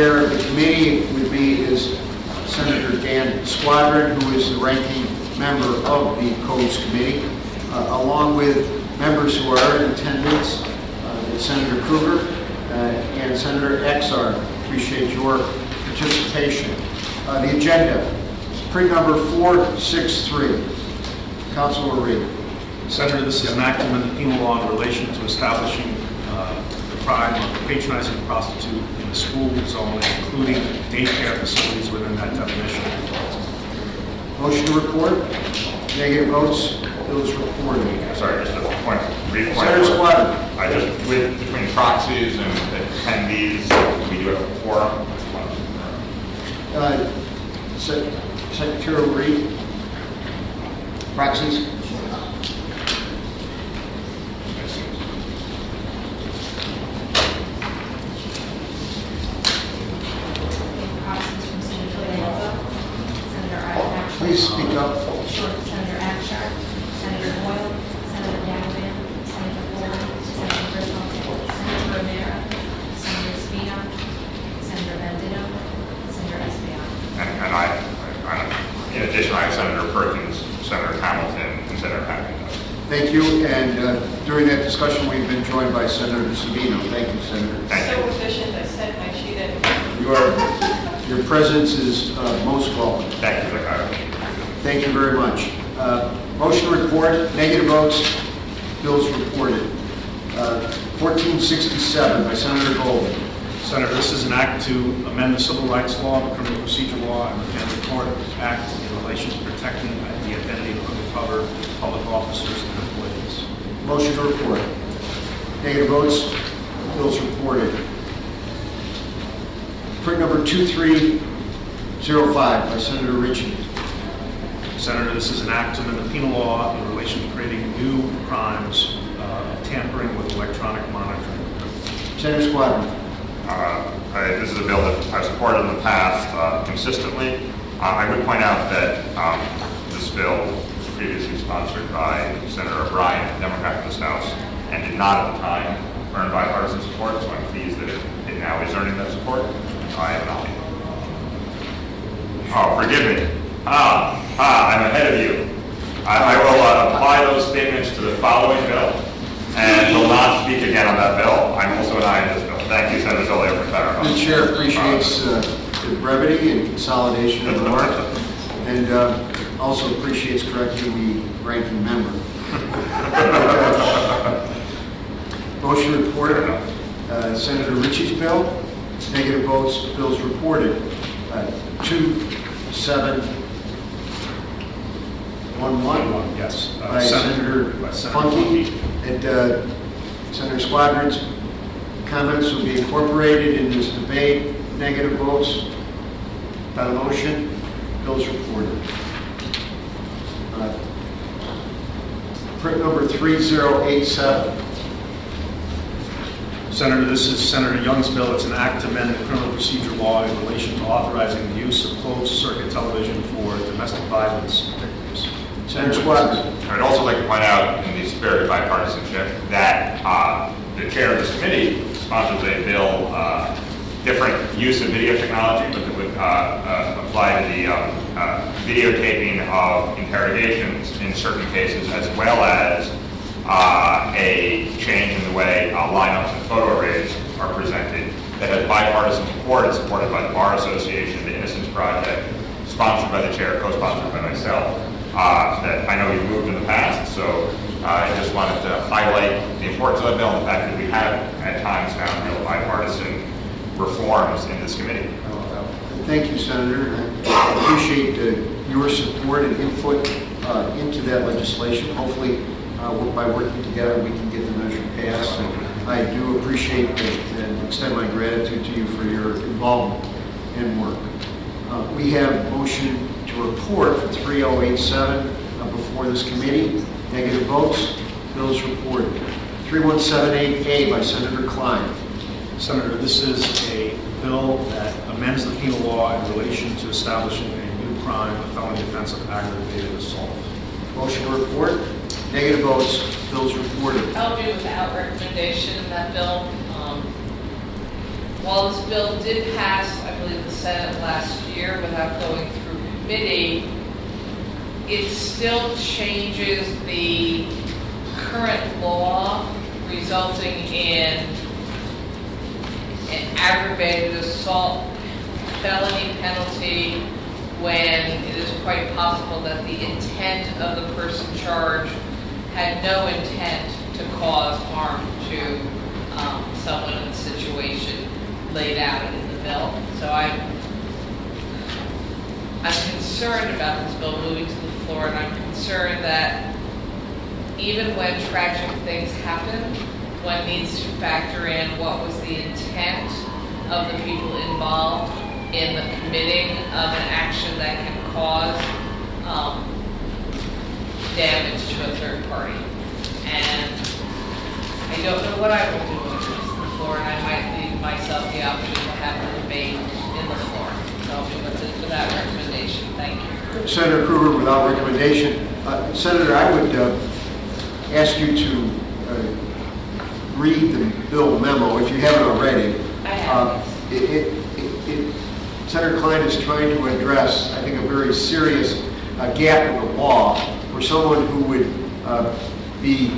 Chair of the committee with me is Senator Dan Squadron, who is the ranking member of the Codes Committee, along with members who are in attendance, Senator Kruger and Senator Exar. Appreciate your participation. The agenda, pre-number 463. Councilor Reed. Senator, this is an act to amend the penal law in relation to establishing the crime of patronizing a prostitute in the school zone, including daycare facilities within that definition. Motion to report. Negative votes. Bills reported. Sorry, just a point. Senator Squadron. I just, between proxies and attendees, we do have a quorum. Secretary Reed. Proxies. Please speak up. Sure. Senator Akshar, Senator Boyle, Senator Gallivan, Senator Ford, Senator Griswold, Senator Romero, Senator Spino, Senator Bandito, Senator Espeon. And in addition, I have Senator Perkins, Senator Hamilton, and Senator Packard. Thank you. And during that discussion, we've been joined by Senator Sabino. Thank you, Senator. Thank you. Efficient, I sent my sheet in. Your presence is most welcome. Thank you for the clarity. Thank you very much. Motion to report, negative votes, bills reported. 1467 by Senator Gold. Senator, this is an act to amend the Civil Rights Law, the Criminal Procedure Law, and the Family Court Act in relation to protecting the identity of undercover public officers and employees. Motion to report. Negative votes, bills reported. Print number 2305 by Senator Ritchie. Senator, this is an act to amend the penal law in relation to creating new crimes of tampering with electronic monitoring. Senator Squadron. This is a bill that I've supported in the past consistently. I would point out that this bill was previously sponsored by Senator O'Brien, a Democrat in this House, and did not at the time earn bipartisan support, so I'm pleased that it now is earning that support. I am not. Oh, forgive me. I'm ahead of you. I will apply those statements to the following bill and will not speak again on that bill. I'm also an aye on this bill. Thank you, Senator Zolio, for clarifying. The Chair appreciates the brevity and consolidation of the work, and also appreciates correcting the ranking member. Motion reported. Senator Ritchie's bill. Negative votes, bills reported. 2711. Yes. By Senator Funky. And Senator Squadron's comments will be incorporated in this debate. Negative votes by the motion, bills reported. Print number 3087. Senator, this is Senator Young's bill. It's an act to amend the Criminal Procedure Law in relation to authorizing the use of closed-circuit television for domestic violence victims. Senator Squadron. I'd also like to point out, in the spirit of bipartisanship, that the chair of this committee sponsors a bill, different use of video technology, but that would apply to the videotaping of interrogations in certain cases, as well as a change in the way lineups and photo arrays are presented that has bipartisan support. It's supported by the Bar Association, the Innocence Project, sponsored by the chair, co-sponsored by myself, that I know you've moved in the past. So I just wanted to highlight the importance of that bill and the fact that we have at times found real bipartisan reforms in this committee. Thank you, Senator. I appreciate your support and input into that legislation. Hopefully, by working together, we can get the measure passed. And I do appreciate and extend my gratitude to you for your involvement and work. We have motion to report for 3087 before this committee. Negative votes, bills reported. 3178A by Senator Klein. Senator, this is a bill that amends the penal law in relation to establishing a new crime, a felony offense of aggravated assault. Motion to report. Negative votes, bills reported. I'll agree with the out recommendation in that bill. while this bill did pass, I believe, the Senate last year without going through committee, it still changes the current law, resulting in an aggravated assault felony penalty when it is quite possible that the intent of the person charged had no intent to cause harm to someone in the situation laid out in the bill. So I'm concerned about this bill moving to the floor, and I'm concerned that even when tragic things happen, one needs to factor in what was the intent of the people involved in the committing of an action that can cause damage to a third party. And I don't know what I will do when it comes to the floor, and I might leave myself the option to have the debate in the floor. So I'll be with that recommendation. Thank you. Senator Krueger, without recommendation. Senator, I would ask you to read the bill memo if you haven't already. I have. Senator Klein is trying to address, I think, a very serious gap in the law where someone who would be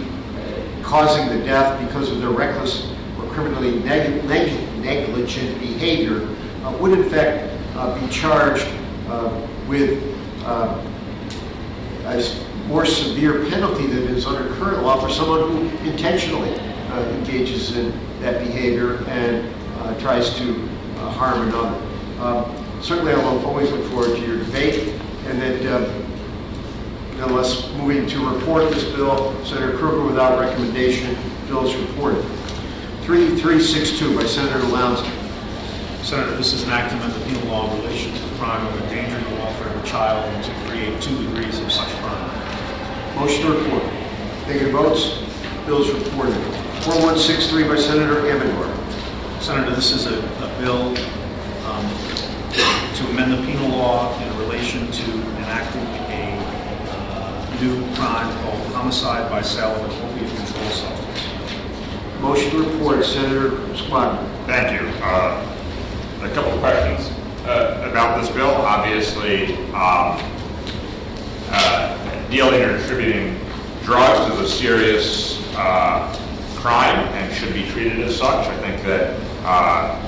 causing the death because of their reckless or criminally negligent behavior would in fact be charged with a more severe penalty than is under current law for someone who intentionally engages in that behavior and tries to harm another. Certainly, I will always look forward to your debate, and that nonetheless, moving to report this bill, Senator Krueger, without recommendation, bill is reported. 3362 by Senator Lowndes. Senator, this is an act to amend the penal law in relation to the crime of endangering the welfare of a child and to create 2 degrees of such crime. Motion to report. Taking votes, bill is reported. 4163 by Senator Amador. Senator, this is a bill to amend the penal law in relation to enacting a new crime called homicide by sale of an opiate controlled substance. Motion to report, Senator Squadron. Thank you. A couple of questions about this bill. Obviously, dealing or distributing drugs is a serious crime and should be treated as such. I think that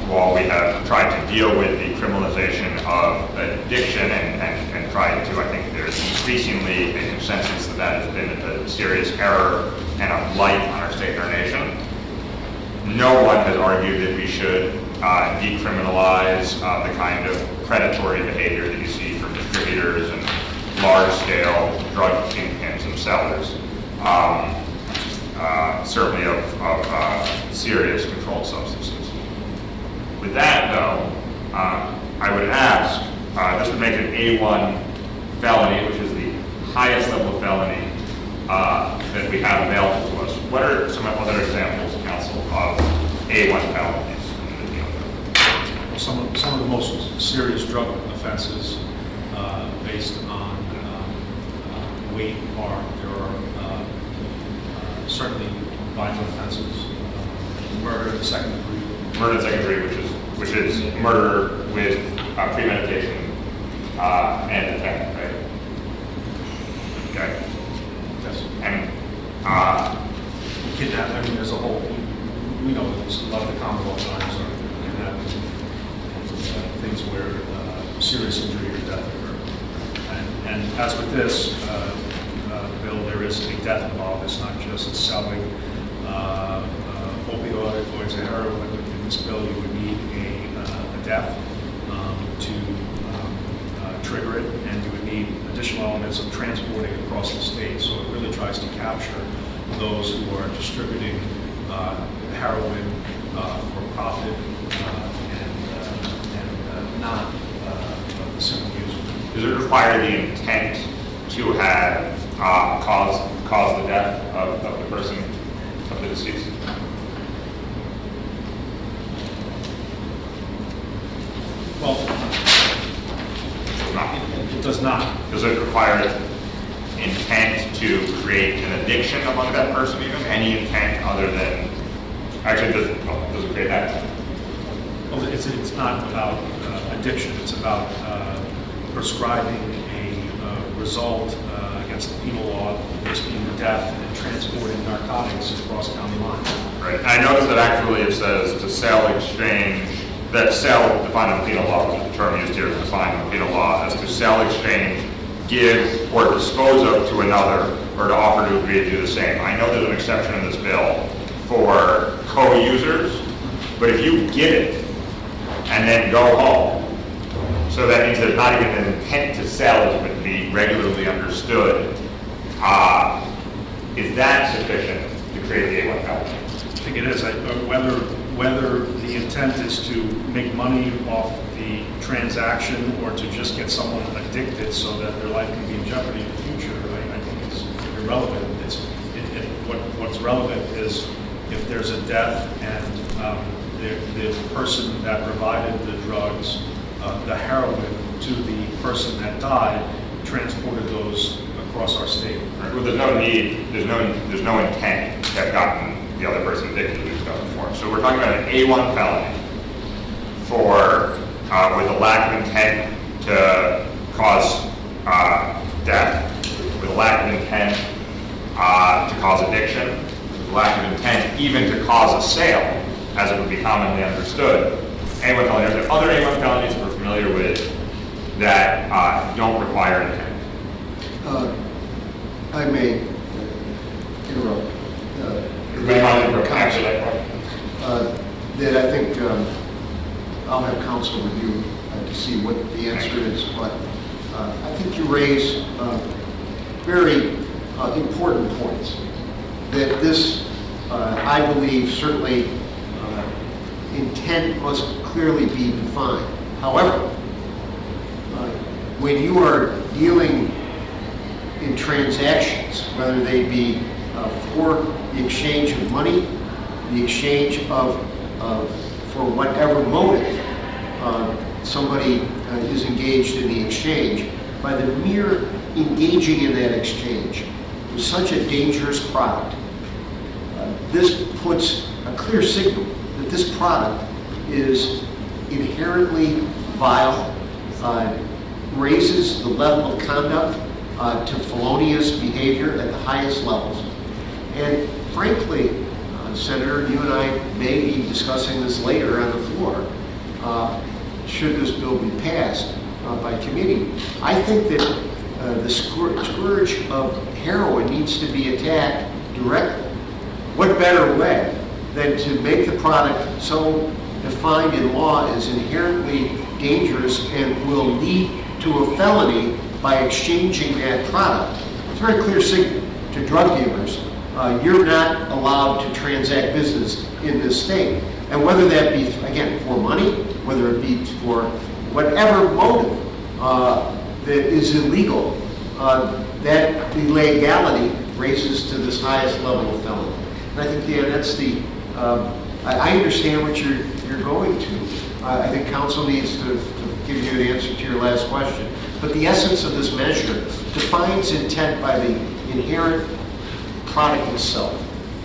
while we have tried to deal with the criminalization of addiction and tried to, I think there's increasingly a consensus that that has been a serious error and a blight on our state and our nation. No one has argued that we should decriminalize the kind of predatory behavior that you see from distributors and large-scale drug kingpins and sellers. Certainly of serious controlled substances. With that, though, I would ask, this would make an A1 felony, which is the highest level of felony that we have available to us. What are some other examples, Counsel, of A1 felonies in the penal code? Some of the most serious drug offenses based on weight there are certainly violent offenses, murder in the second degree. Murder in the second degree, which is murder with premeditation and intent, right? Okay. Yes. And kidnapping, I mean, there's a whole, we know that a lot of the common law crimes are kidnapping, things where serious injury or death occur. And as with this bill, there is a death involved. It's not just selling opioids or heroin. In this bill, you would need a death to trigger it, and you would need additional elements of transporting across the state. So it really tries to capture those who are distributing heroin for profit and not the simple user. does it require the intent to have cause the death of the person, of the deceased? Well, No. it does not. Does it require intent to create an addiction among that person even? Any intent other than, actually, does it create that? it's not about addiction, it's about prescribing a result against the penal law, this being death, and transporting narcotics across county lines. Right. I noticed that actually it says to sell, exchange, that sell defined in the penal law, which is the term used here to define the penal law, as to sell, exchange, give, or dispose of to another, or to offer to agree to do the same. I know there's an exception in this bill for co-users, but if you give it and then go home, so that means there's not even an intent to sell it, but to be regularly understood, is that sufficient to create the A1 felony? I think it is. Whether the intent is to make money off the transaction or to just get someone addicted so that their life can be in jeopardy in the future, I think it's irrelevant. What's relevant is if there's a death and the person that provided the drugs, the heroin, to the person that died, transported those across our state. Right. Well, there's no need, there's no intent to have gotten the other person addicted to these drugs before. So we're talking about an A1 felony for with a lack of intent to cause death, with a lack of intent to cause addiction, with a lack of intent even to cause a sale, as it would be commonly understood. A1 felony. Are there other A1 felonies we're familiar with that don't require intent? I may interrupt. That I think I'll have counsel review to see what the answer is, but I think you raise very important points. That this, I believe, certainly intent must clearly be defined. However, when you are dealing in transactions, whether they be for the exchange of money, the exchange of for whatever motive somebody is engaged in the exchange, by the mere engaging in that exchange with such a dangerous product, this puts a clear signal that this product is inherently vile, raises the level of conduct to felonious behavior at the highest levels. And frankly, Senator, you and I may be discussing this later on the floor, should this bill be passed by committee. I think that the scourge of heroin needs to be attacked directly. What better way than to make the product so defined in law as inherently dangerous and will lead to a felony by exchanging that product? It's a very clear signal to drug dealers. You're not allowed to transact business in this state. And whether that be, again, for money, whether it be for whatever motive that is illegal, that illegality raises to this highest level of felony. And I think, Dan, that's the, I understand what you're going to. I think counsel needs to give you an answer to your last question. But the essence of this measure defines intent by the inherent product itself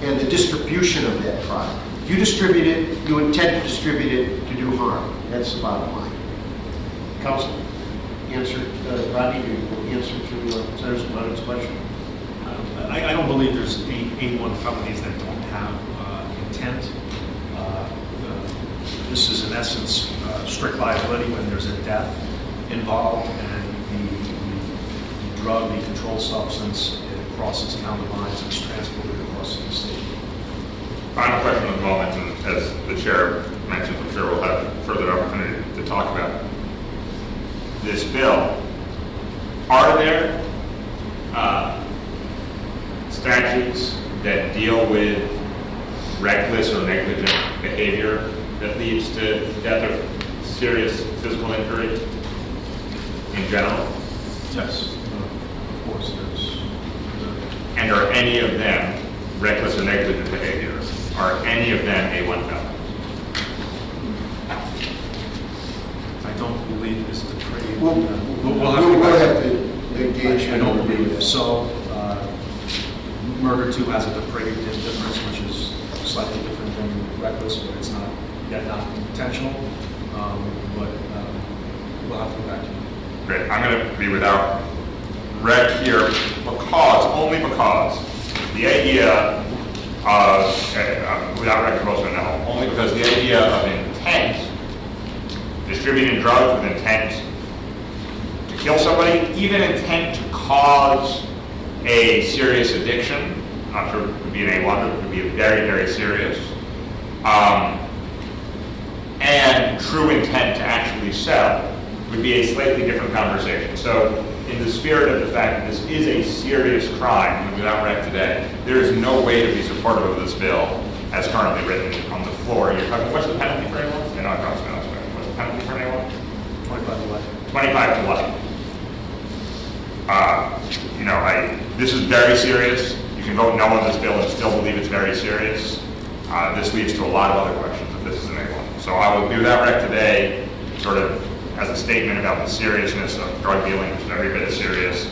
and the distribution of that product. If you distribute it, you intend to distribute it to do harm. That's the bottom line. Counsel, answer, Rodney, answer to Senator Spinoza's question. I don't believe there's A1 felonies that don't have intent. This is in essence strict liability when there's a death involved and the drug, the controlled substance, it crosses county lines and is transported across the state. Final question at the moment, and as the chair mentioned, I'm sure we'll have further opportunity to talk about this bill. Are there statutes that deal with reckless or negligent behavior that leads to death or serious physical injury in general? Yes, of course, there's. And are any of them reckless or negligent behavior? Are any of them A1 felonies? I don't believe it's depraved. We'll have to engage in. I don't believe so. Murder too has a depraved indifference, which is slightly different than reckless, but it's not yet not intentional. but we'll have to go back to you. Great, I'm going to be without rec here only because the idea of, without rec proposal now, only because the idea of intent, distributing drugs with intent to kill somebody, even intent to cause a serious addiction, I'm not sure it could be an A1, but it could be a very, very serious, and true intent to actually sell would be a slightly different conversation. So in the spirit of the fact that this is a serious crime, and without rec today, there is no way to be supportive of this bill as currently written on the floor. You're talking, what's the penalty for anyone? I know I'm not supposed to. What's the penalty for anyone? 25 to life. 25 to life. This is very serious. You can vote no on this bill and still believe it's very serious. This leads to a lot of other questions if this is an A1. So I will do that rec today, sort of as a statement about the seriousness of drug dealing, which is every bit as serious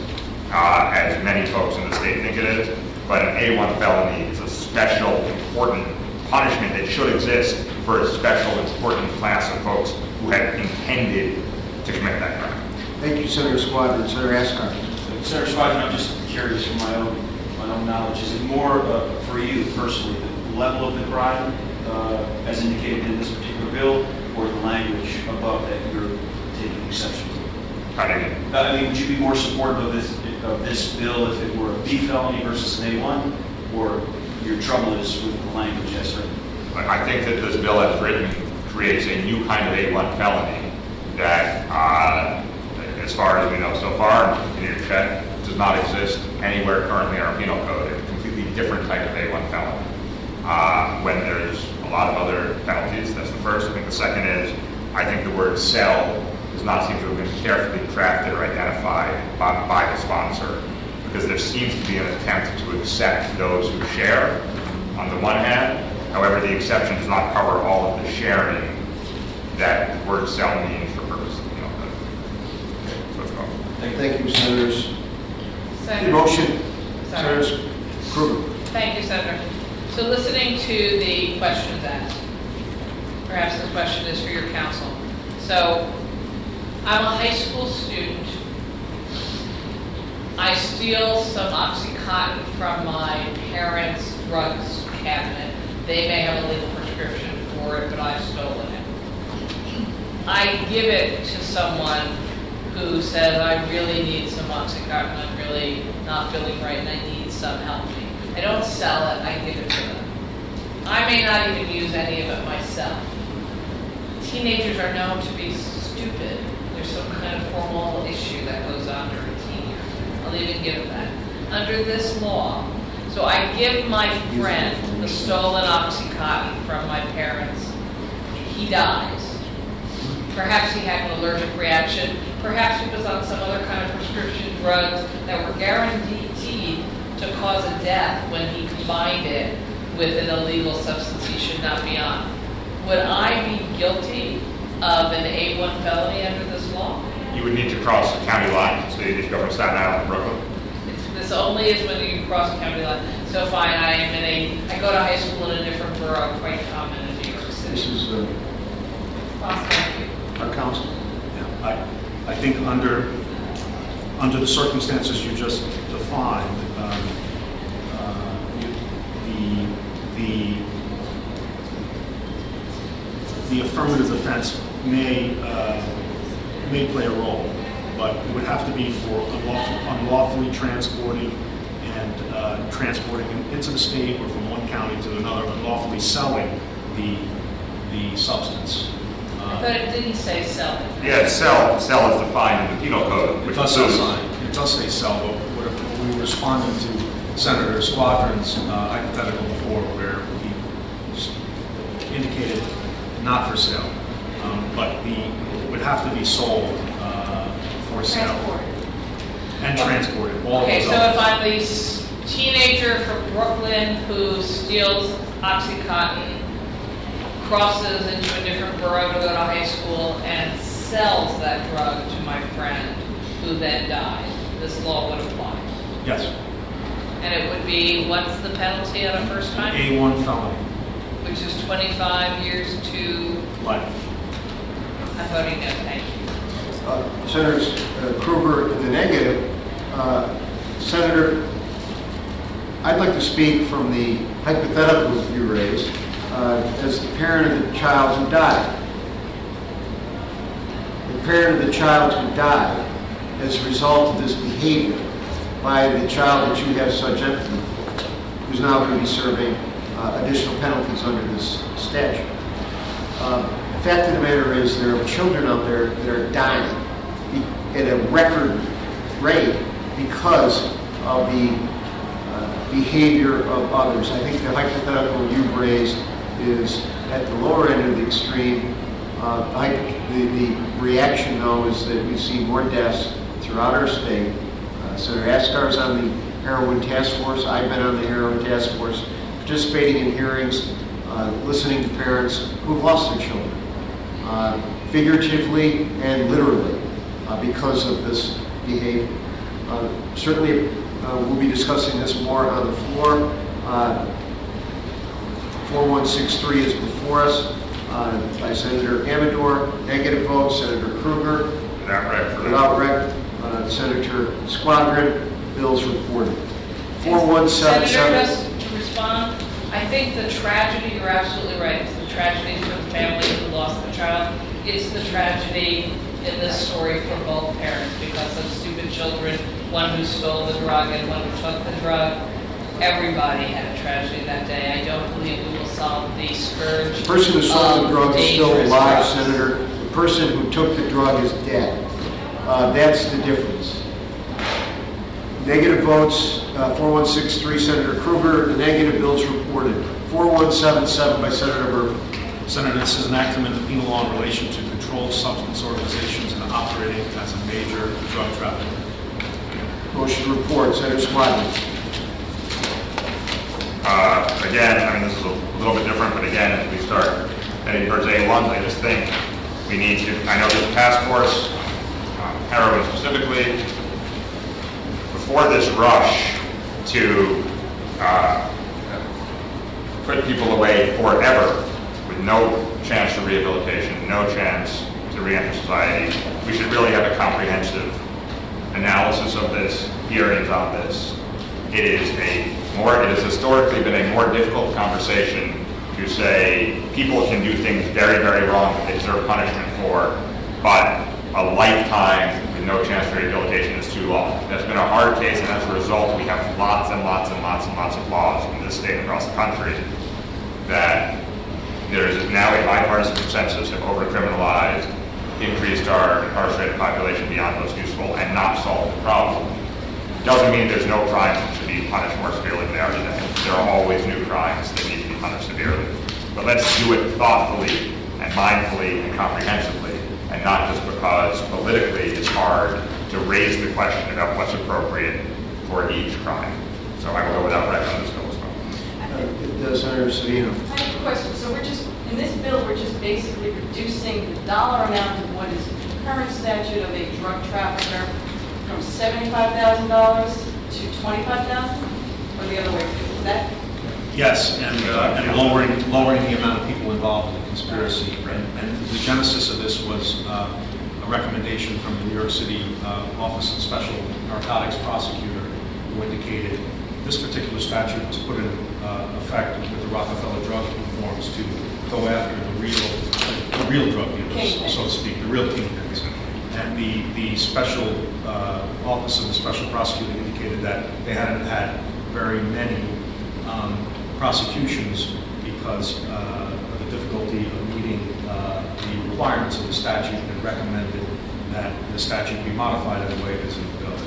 as many folks in the state think it is. But an A1 felony is a special, important punishment that should exist for a special, important class of folks who had intended to commit that crime. Thank you, Senator Squadron. Senator Ascot. Senator Squadron, I'm just curious from my own knowledge, is it more for you personally, the level of the crime as indicated in this particular bill, or the language above that you're taking exception to? How do you mean? I mean, would you be more supportive of this bill if it were a B felony versus an A1, or your trouble is with the language as written? I think that this bill as written creates a new kind of A1 felony that, as far as we know so far, and continue to check, does not exist anywhere currently in our penal code. It's a completely different type of A1 felony. When there's a lot of other penalties, that's the first. I think the second is, I think the word sell does not seem to have been carefully crafted or identified by the sponsor, because there seems to be an attempt to accept those who share on the one hand. However, the exception does not cover all of the sharing that the word sell means for purposes of the penal code. So it's wrong. Thank you, Senators. Senator. Motion. Sorry. Senator Krueger. Thank you, Senator. So listening to the questions asked, perhaps the question is for your counsel. So I'm a high school student. I steal some OxyContin from my parents' drugs cabinet. They may have a legal prescription for it, but I've stolen it. I give it to someone who says, I really need some OxyContin, I'm really not feeling right and I need some help me. I don't sell it, I give it to them. I may not even use any of it myself. Teenagers are known to be stupid. There's some kind of hormonal issue that goes on during teen years. I'll even give it that. Under this law, so I give my friend the stolen OxyContin from my parents. He dies. Perhaps he had an allergic reaction. Perhaps he was on some other kind of prescription drugs that were guaranteed to cause a death when he combined it with an illegal substance he should not be on. Would I be guilty of an A1 felony under this law? You would need to cross the county line, so you need to go from Staten Island to Brooklyn. This only is when you cross the county line. So fine, I go to high school in a different borough, quite common in New York City. This is Thank you. our counsel. Yeah, I think under the circumstances you just defined, the affirmative defense may play a role, but it would have to be for unlawfully transporting and transporting into the state or from one county to another, unlawfully selling the substance. I thought it didn't say sell. Yeah, sell is defined in the penal code, It which does say includes- sign. It does say sell, but we were responding to Senator Squadron's hypothetical before, where he indicated not for sale, but it would have to be sold for sale Transported. and transported. All Okay, of so those if I'm the teenager from Brooklyn who steals OxyContin, crosses into a different borough to go to high school, and sells that drug to my friend who then dies, this law would apply. Yes, And it would be, what's the penalty on a first time? A1 felony, Which is 25 years to, life. I'm voting no, thank you. Senators Krueger in the negative. Senator, I'd like to speak from the hypothetical that you raised as the parent of the child who died. The parent of the child who died as a result of this behavior by the child that you have subjected to, who's now going to be serving additional penalties under this statute. The fact of the matter is there are children out there that are dying at a record rate because of the behavior of others. I think the hypothetical you've raised is at the lower end of the extreme. The reaction, though, is that we see more deaths throughout our state. Senator Askar's on the heroin task force. I've been on the heroin task force, participating in hearings, listening to parents who've lost their children, figuratively and literally, because of this behavior. Certainly, we'll be discussing this more on the floor. 4163 is before us by Senator Amador. Negative vote, Senator Krueger. Without rec. Senator Squadron. Bills reported. 4177. Senator, just to respond, I think the tragedy, you're absolutely right, it's the tragedy for the family who lost the child. It's the tragedy in this story for both parents because of stupid children, one who stole the drug and one who took the drug. Everybody had a tragedy that day. I don't believe we will solve the scourge. The person who sold the drug is still dangerous alive, drugs. Senator. The person who took the drug is dead. That's the difference. Negative votes, 4163, Senator Krueger. The negative bills reported. 4177 by Senator Murphy. Senator, this is an enactment of the penal law in relation to controlled substance organizations and operating as a major drug trafficker. Motion to report, Senator Squadron. Again, I mean, this is a little bit different, but again, as we start heading towards A1, I just think we need to, I know there's a task force, heroin specifically, before this rush to put people away forever with no chance to rehabilitation, no chance to re-enter society, we should really have a comprehensive analysis of this, hearings on this. It has historically been a more difficult conversation to say people can do things very, very wrong that they deserve punishment for, but a lifetime with no chance for rehabilitation is too long. That's been a hard case, and as a result, we have lots and lots and lots and lots of laws in this state and across the country that there is now a bipartisan consensus have over-criminalized, increased our incarcerated population beyond what's useful, and not solved the problem. Doesn't mean there's no crimes that should be punished more severely than they are today. There are always new crimes that need to be punished severely. But let's do it thoughtfully and mindfully and comprehensively, and not just because politically it's hard to raise the question about what's appropriate for each crime. So I will go without rec on this bill as well. Senator Savino. I have a question. So in this bill, we're just basically reducing the dollar amount of what is the current statute of a drug trafficker from $75,000 to $25,000, or the other way? Is that? Yes, and lowering the amount of people involved in the conspiracy. And the genesis of this was a recommendation from the New York City Office of Special Narcotics Prosecutor, who indicated this particular statute was put in effect with the Rockefeller drug reforms to go after the real drug dealers, so to speak, the real kingpins. And the special office of the special prosecutor indicated that they hadn't had very many prosecutions because of the difficulty of meeting the requirements of the statute, and recommended that the statute be modified in a way that's in the bill.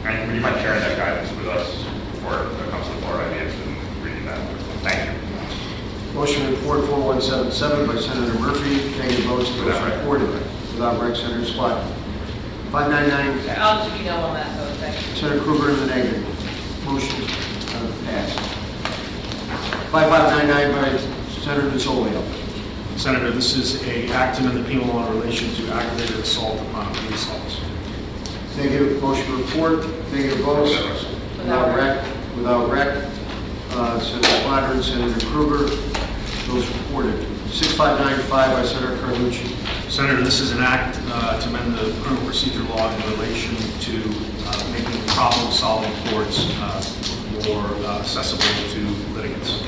And would you mind sharing that guidance with us before it comes to the floor? I'd be interested in reading that. Thank you. Motion to report 4177 by Senator Murphy. Negative votes, bills reported. Without rec, Senator Squadron. 599. I'll just be no on that vote, thank you. Senator Krueger in the negative. Motion passed. 5599 by Senator DeSolio. Senator, this is an enactment in the penal law in relation to aggravated assault upon a police officer. Negative. Motion to report. Negative votes. Without rec. Senator Squadron, Senator Krueger. Those reported. 6595 by Senator Carlucci. Senator, this is an act to amend the criminal procedure law in relation to making problem-solving courts more accessible to litigants.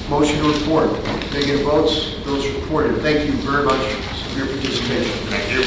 Motion to report. Negative votes, those reported. Thank you very much for your participation. Thank you.